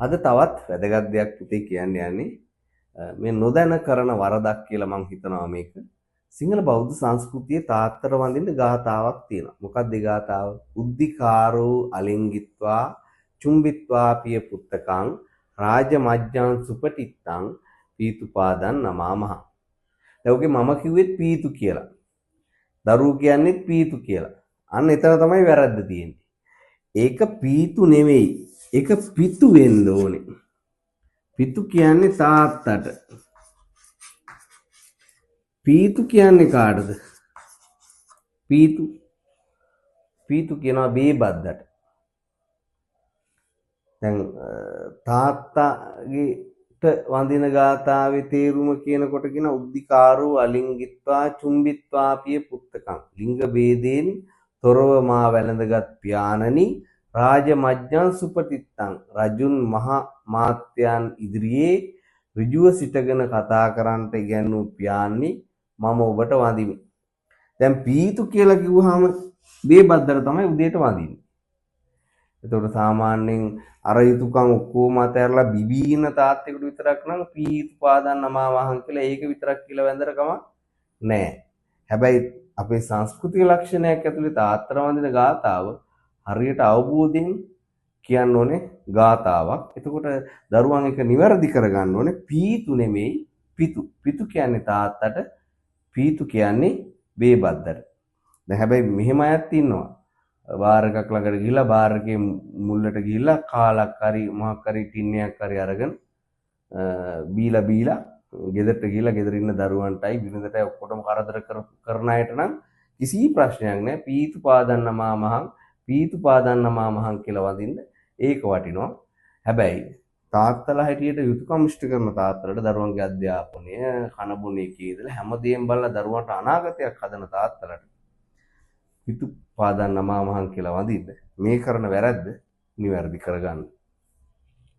අද තවත් වැදගත් දෙයක් පුතේ කියන්න යන්නේ මේ නොදැන කරන වරදක් කියලා මම හිතනවා මේක. සිංහල බෞද්ධ සංස්කෘතියේ තාත්තර වඳින්න ගාතාවක් තියෙනවා. මොකක්ද ඒ ගාතාව? උද්ධිකාරෝ අලිංගිත්වා චුම්බිත්වා පිය පුත්තකං රාජමජ්ජං සුපටිත්තං පීතුපාදන් නමාමහ. දැන් ඔගේ මම කිව්වෙත් පීතු කියලා. දරුවෝ කියන්නේත් පීතු කියලා. අන්න එතන තමයි වැරද්ද තියෙන්නේ. ඒක පීතු නෙවෙයි. ඒක පිතු වෙන්න ඕනේ. පිතු කියන්නේ තාත්තට. පීතු කියන්නේ කාටද? පීතු කියනවා බේබද්දට. දැන් තාත්තගේට වඳින ගාථාවේ තේරුම කියනකොට කියන උද්ධිකාරෝ අලිංගිත්වා චුම්බිත්වා පිය පුත්තකං. ලිංග ભેදයෙන් තොරව මා වැළඳගත් පියාණනි රාජමජ්ජං සුපතිත්තං. රජුන් මහා මාත්‍යයන් ඉදිරියේ ඍජුව සිටගෙන කතා කරන්නට ඉගැන්වූ පියාණනි මම ඔබට වඳිමි. දැන් පීතු කියලා කිව්වහම බේබද්දට තමයි උදේට වඳින්නේ. එතකොට සාමාන්‍යයෙන් අර යුතුයකම් ඔක්කොම අතහැරලා බිබීන තාත්තෙකුට විතරක් නම් පීතු පාදන් නමාවහන් කියලා ඒක විතරක් කියලා වැඳර කමක් නැහැ. හැබැයි අපේ සංස්කෘතික ලක්ෂණයක් ඇතුලේ තාත්තර වඳින ගාතාව හරියට අවබෝධයෙන් කියන්න ඕනේ ගාතාවක්. එතකොට දරුවන් එක නිවැරදි කරගන්න ඕනේ පීතු නෙමෙයි පිතු. පිතු කියන්නේ තාත්තට, පීතු කියන්නේ බේබද්දට. දැන් හැබැයි මෙහෙම අයත් ඉන්නවා. බාර් එකක් ළඟට ගිහිල්ලා බාර් එකේ මුල්ලට ගිහිල්ලා කාලක් හරි මොකක් හරි ටින්නයක් හරි අරගෙන බීලා ගෙදරට ගිහිල්ලා ගෙදර ඉන්න දරුවන්ටයි බිරිඳටයි ඔක්කොටම කරදර කරන අයට නම් කිසි ප්‍රශ්නයක් නැහැ. පීතු පාදන්න මාමහන් කියලා වඳින්න ඒක වටිනවා. හැබැයි තාත්තලා හැටියට යුතුයකම් ඉෂ්ට කරන තාත්තලට දරුවන්ගේ අධ්‍යාපනය කන බොන එකේ ඉඳලා හැමදේම බලලා දරුවන්ට අනාගතයක් හදන තාත්තලට පිතු පාදන් නමාමහන් කියලා වඳින්න මේ කරන වැරද්ද නිවැරදි කරගන්න.